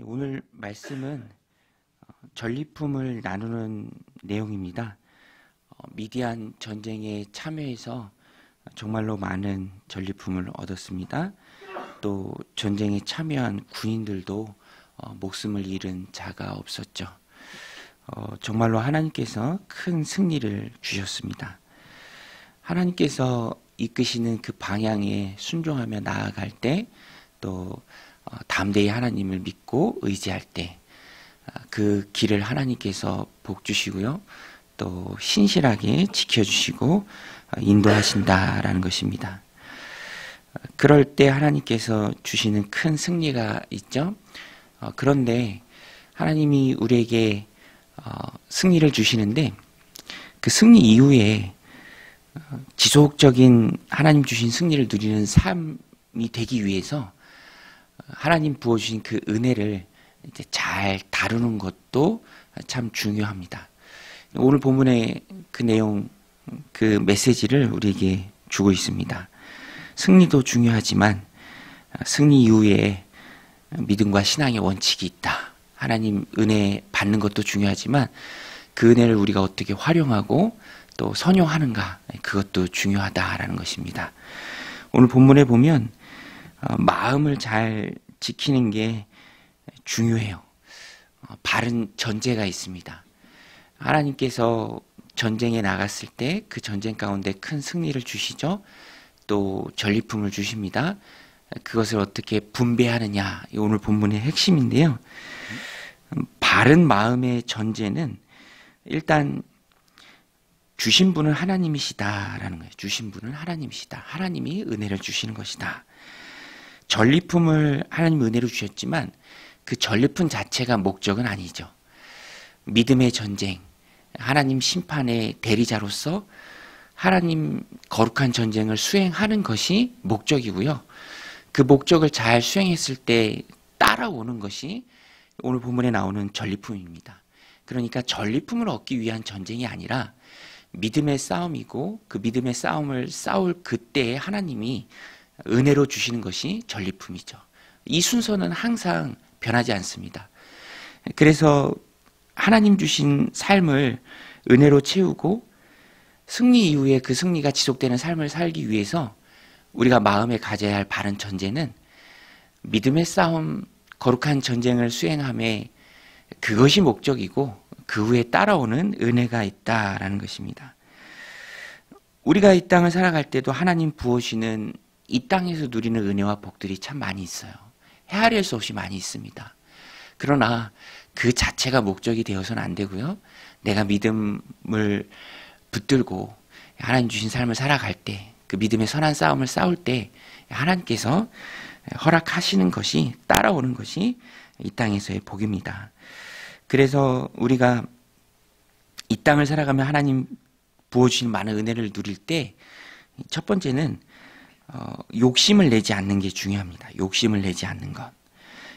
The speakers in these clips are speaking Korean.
오늘 말씀은 전리품을 나누는 내용입니다. 미디안 전쟁에 참여해서 정말로 많은 전리품을 얻었습니다. 또 전쟁에 참여한 군인들도 목숨을 잃은 자가 없었죠. 정말로 하나님께서 큰 승리를 주셨습니다. 하나님께서 이끄시는 그 방향에 순종하며 나아갈 때, 또 담대히 하나님을 믿고 의지할 때 그 길을 하나님께서 복 주시고요, 또 신실하게 지켜주시고 인도하신다라는 것입니다. 그럴 때 하나님께서 주시는 큰 승리가 있죠. 그런데 하나님이 우리에게 승리를 주시는데, 그 승리 이후에 지속적인 하나님 주신 승리를 누리는 삶이 되기 위해서 하나님 부어주신 그 은혜를 이제 잘 다루는 것도 참 중요합니다. 오늘 본문의 그 내용, 그 메시지를 우리에게 주고 있습니다. 승리도 중요하지만 승리 이후에 믿음과 신앙의 원칙이 있다. 하나님 은혜 받는 것도 중요하지만 그 은혜를 우리가 어떻게 활용하고 또 선용하는가, 그것도 중요하다라는 것입니다. 오늘 본문에 보면 마음을 잘 지키는 게 중요해요. 바른 전제가 있습니다. 하나님께서 전쟁에 나갔을 때 그 전쟁 가운데 큰 승리를 주시죠. 또 전리품을 주십니다. 그것을 어떻게 분배하느냐, 오늘 본문의 핵심인데요. 바른 마음의 전제는 일단 주신 분은 하나님이시다라는 거예요. 주신 분은 하나님이시다. 하나님이 은혜를 주시는 것이다. 전리품을 하나님 은혜로 주셨지만 그 전리품 자체가 목적은 아니죠. 믿음의 전쟁, 하나님 심판의 대리자로서 하나님 거룩한 전쟁을 수행하는 것이 목적이고요. 그 목적을 잘 수행했을 때 따라오는 것이 오늘 본문에 나오는 전리품입니다. 그러니까 전리품을 얻기 위한 전쟁이 아니라 믿음의 싸움이고, 그 믿음의 싸움을 싸울 그때에 하나님이 은혜로 주시는 것이 전리품이죠. 이 순서는 항상 변하지 않습니다. 그래서 하나님 주신 삶을 은혜로 채우고 승리 이후에 그 승리가 지속되는 삶을 살기 위해서 우리가 마음에 가져야 할 바른 전제는 믿음의 싸움, 거룩한 전쟁을 수행함에 그것이 목적이고 그 후에 따라오는 은혜가 있다라는 것입니다. 우리가 이 땅을 살아갈 때도 하나님 부어주시는 이 땅에서 누리는 은혜와 복들이 참 많이 있어요. 헤아릴 수 없이 많이 있습니다. 그러나 그 자체가 목적이 되어서는 안 되고요. 내가 믿음을 붙들고 하나님 주신 삶을 살아갈 때, 그 믿음의 선한 싸움을 싸울 때 하나님께서 허락하시는 것이, 따라오는 것이 이 땅에서의 복입니다. 그래서 우리가 이 땅을 살아가며 하나님 부어주신 많은 은혜를 누릴 때 첫 번째는 욕심을 내지 않는 게 중요합니다. 욕심을 내지 않는 것.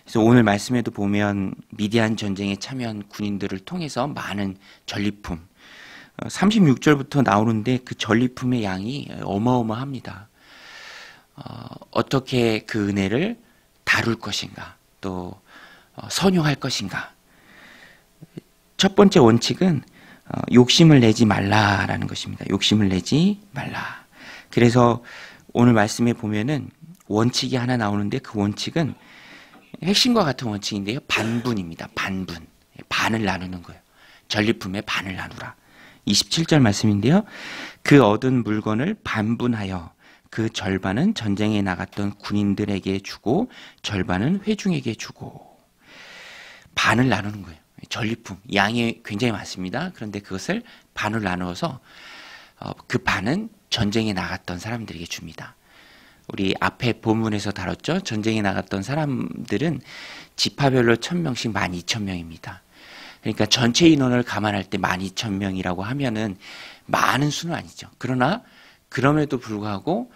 그래서 오늘 말씀에도 보면 미디안 전쟁에 참여한 군인들을 통해서 많은 전리품, 36절부터 나오는데 그 전리품의 양이 어마어마합니다. 어떻게 그 은혜를 다룰 것인가, 또 선용할 것인가. 첫 번째 원칙은 욕심을 내지 말라라는 것입니다. 욕심을 내지 말라. 그래서 오늘 말씀에 보면은 원칙이 하나 나오는데, 그 원칙은 핵심과 같은 원칙인데요. 반분입니다. 반분. 반을 나누는 거예요. 전리품의 반을 나누라. 27절 말씀인데요. 그 얻은 물건을 반분하여 그 절반은 전쟁에 나갔던 군인들에게 주고 절반은 회중에게 주고. 반을 나누는 거예요. 전리품. 양이 굉장히 많습니다. 그런데 그것을 반을 나누어서 그 반은 전쟁에 나갔던 사람들에게 줍니다. 우리 앞에 본문에서 다뤘죠. 전쟁에 나갔던 사람들은 지파별로 1000명씩 12,000명입니다. 그러니까 전체 인원을 감안할 때 12,000명이라고 하면은 많은 수는 아니죠. 그러나 그럼에도 불구하고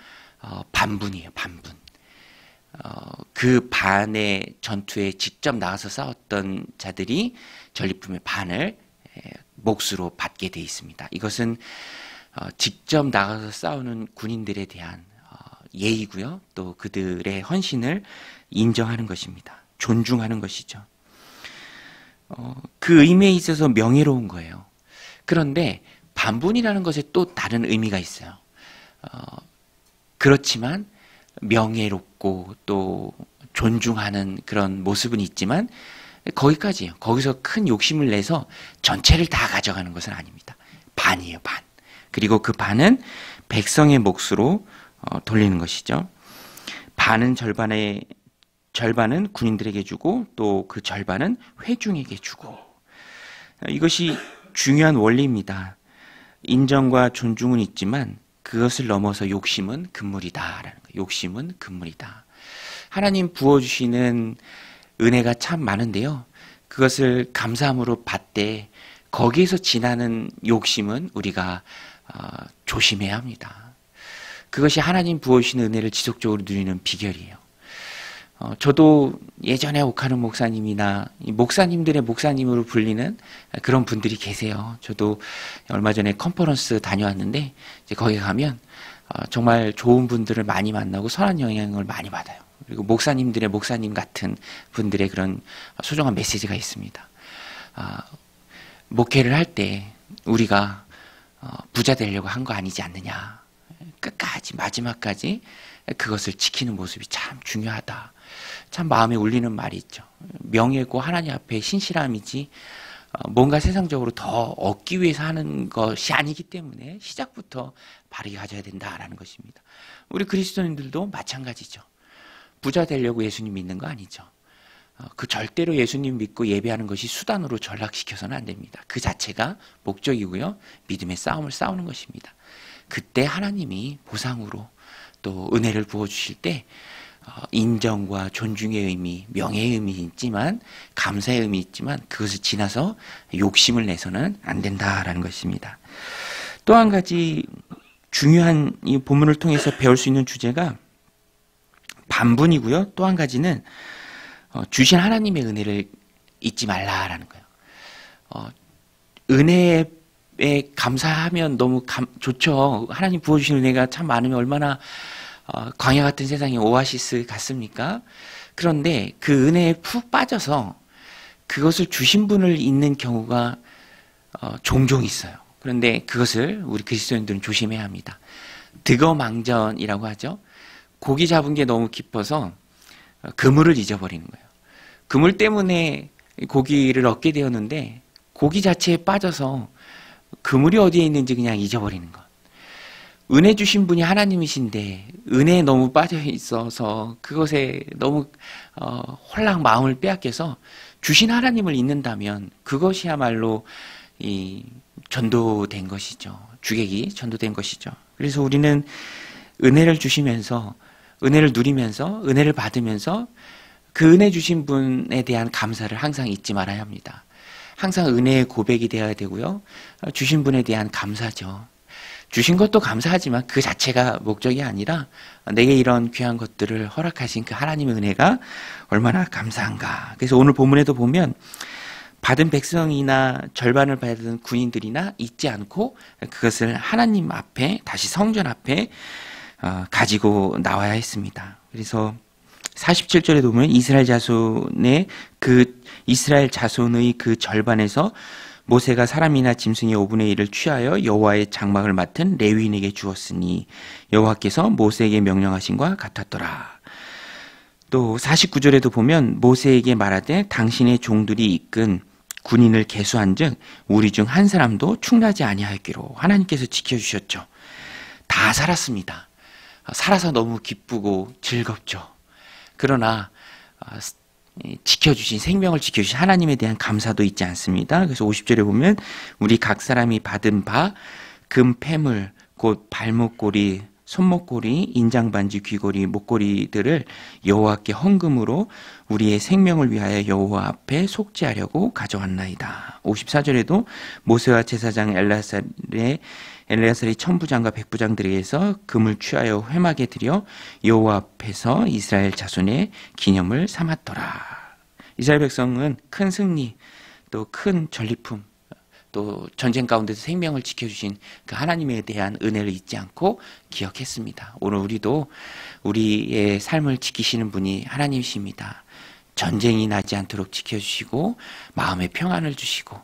반분이에요. 반분. 그 반의 전투에 직접 나가서 싸웠던 자들이 전리품의 반을 몫으로 받게 돼 있습니다. 이것은 직접 나가서 싸우는 군인들에 대한 예의고요. 또 그들의 헌신을 인정하는 것입니다. 존중하는 것이죠. 그 의미에 있어서 명예로운 거예요. 그런데 반분이라는 것에 또 다른 의미가 있어요. 그렇지만 명예롭고 또 존중하는 그런 모습은 있지만 거기까지요. 거기서 큰 욕심을 내서 전체를 다 가져가는 것은 아닙니다. 반이에요, 반. 그리고 그 반은 백성의 몫으로 돌리는 것이죠. 반은 절반은 군인들에게 주고 또 그 절반은 회중에게 주고. 이것이 중요한 원리입니다. 인정과 존중은 있지만 그것을 넘어서 욕심은 금물이다라는 거예요. 욕심은 금물이다. 하나님 부어주시는 은혜가 참 많은데요. 그것을 감사함으로 받되 거기에서 지나는 욕심은 우리가 조심해야 합니다. 그것이 하나님 부어주시는 은혜를 지속적으로 누리는 비결이에요. 저도 예전에 옥하는 목사님이나 목사님들의 목사님으로 불리는 그런 분들이 계세요. 저도 얼마 전에 컨퍼런스 다녀왔는데 이제 거기 가면 정말 좋은 분들을 많이 만나고 선한 영향을 많이 받아요. 그리고 목사님들의 목사님 같은 분들의 그런 소중한 메시지가 있습니다. 목회를 할 때 우리가 부자 되려고 한 거 아니지 않느냐. 끝까지 마지막까지 그것을 지키는 모습이 참 중요하다. 참 마음에 울리는 말이 있죠. 명예고 하나님 앞에 신실함이지 뭔가 세상적으로 더 얻기 위해서 하는 것이 아니기 때문에 시작부터 바르게 가져야 된다라는 것입니다. 우리 그리스도인들도 마찬가지죠. 부자 되려고 예수님 믿는 거 아니죠. 그 절대로 예수님 믿고 예배하는 것이 수단으로 전락시켜서는 안 됩니다. 그 자체가 목적이고요. 믿음의 싸움을 싸우는 것입니다. 그때 하나님이 보상으로 또 은혜를 부어주실 때 인정과 존중의 의미, 명예의 의미 있지만 감사의 의미 있지만 그것을 지나서 욕심을 내서는 안 된다라는 것입니다. 또 한 가지 중요한 이 본문을 통해서 배울 수 있는 주제가 반분이고요. 또 한 가지는 주신 하나님의 은혜를 잊지 말라라는 거예요. 은혜에 감사하면 너무 좋죠. 하나님 부어주신 은혜가 참 많으면 얼마나 광야 같은 세상에 오아시스 같습니까? 그런데 그 은혜에 푹 빠져서 그것을 주신 분을 잊는 경우가 종종 있어요. 그런데 그것을 우리 그리스도인들은 조심해야 합니다. 득어망전이라고 하죠. 고기 잡은 게 너무 깊어서 그물을 잊어버리는 거예요. 그물 때문에 고기를 얻게 되었는데 고기 자체에 빠져서 그물이 어디에 있는지 그냥 잊어버리는 것. 은혜 주신 분이 하나님이신데 은혜에 너무 빠져 있어서 그것에 너무 홀랑 마음을 빼앗겨서 주신 하나님을 잊는다면 그것이야말로 전도된 것이죠. 주객이 전도된 것이죠. 그래서 우리는 은혜를 주시면서 은혜를 누리면서 은혜를 받으면서 그 은혜 주신 분에 대한 감사를 항상 잊지 말아야 합니다. 항상 은혜의 고백이 되어야 되고요. 주신 분에 대한 감사죠. 주신 것도 감사하지만 그 자체가 목적이 아니라 내게 이런 귀한 것들을 허락하신 그 하나님의 은혜가 얼마나 감사한가. 그래서 오늘 본문에도 보면 받은 백성이나 절반을 받은 군인들이나 잊지 않고 그것을 하나님 앞에 다시 성전 앞에 가지고 나와야 했습니다. 그래서 47절에 보면 이스라엘 자손의 그 절반에서 모세가 사람이나 짐승의 5분의 1을 취하여 여호와의 장막을 맡은 레위인에게 주었으니 여호와께서 모세에게 명령하신과 같았더라. 또 49절에도 보면 모세에게 말하되 당신의 종들이 이끈 군인을 계수한즉 우리 중 한 사람도 충나지 아니하였기로 하나님께서 지켜주셨죠. 다 살았습니다. 살아서 너무 기쁘고 즐겁죠. 그러나 지켜주신 생명을 지켜주신 하나님에 대한 감사도 있지 않습니다. 그래서 50절에 보면 우리 각 사람이 받은 바 금 패물 곧 발목고리 손목고리 인장반지 귀고리 목고리들을 여호와께 헌금으로 우리의 생명을 위하여 여호와 앞에 속죄하려고 가져왔나이다. 54절에도 모세와 제사장 엘레아살이 천부장과 백부장들에게서 금을 취하여 회막에 들여 여호와 앞에서 이스라엘 자손의 기념을 삼았더라. 이스라엘 백성은 큰 승리 또 큰 전리품 또 전쟁 가운데서 생명을 지켜주신 그 하나님에 대한 은혜를 잊지 않고 기억했습니다. 오늘 우리도 우리의 삶을 지키시는 분이 하나님이십니다. 전쟁이 나지 않도록 지켜주시고 마음의 평안을 주시고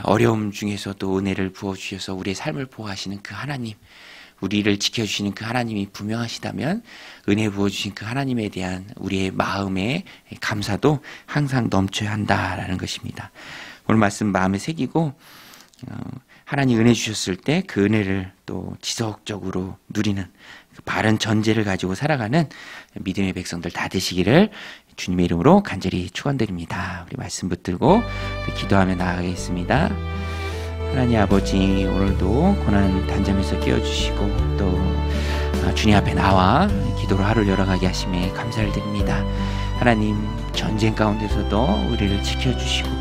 어려움 중에서도 은혜를 부어주셔서 우리의 삶을 보호하시는 그 하나님, 우리를 지켜주시는 그 하나님이 분명하시다면 은혜 부어주신 그 하나님에 대한 우리의 마음의 감사도 항상 넘쳐야 한다라는 것입니다. 오늘 말씀 마음에 새기고 하나님 은혜 주셨을 때 그 은혜를 또 지속적으로 누리는 그 바른 전제를 가지고 살아가는 믿음의 백성들 다 되시기를 주님의 이름으로 간절히 축원드립니다. 우리 말씀 붙들고 기도하며 나아가겠습니다. 하나님 아버지, 오늘도 고난 단잠에서 깨워주시고 또 주님 앞에 나와 기도로 하루를 열어가게 하심에 감사를 드립니다. 하나님, 전쟁 가운데서도 우리를 지켜주시고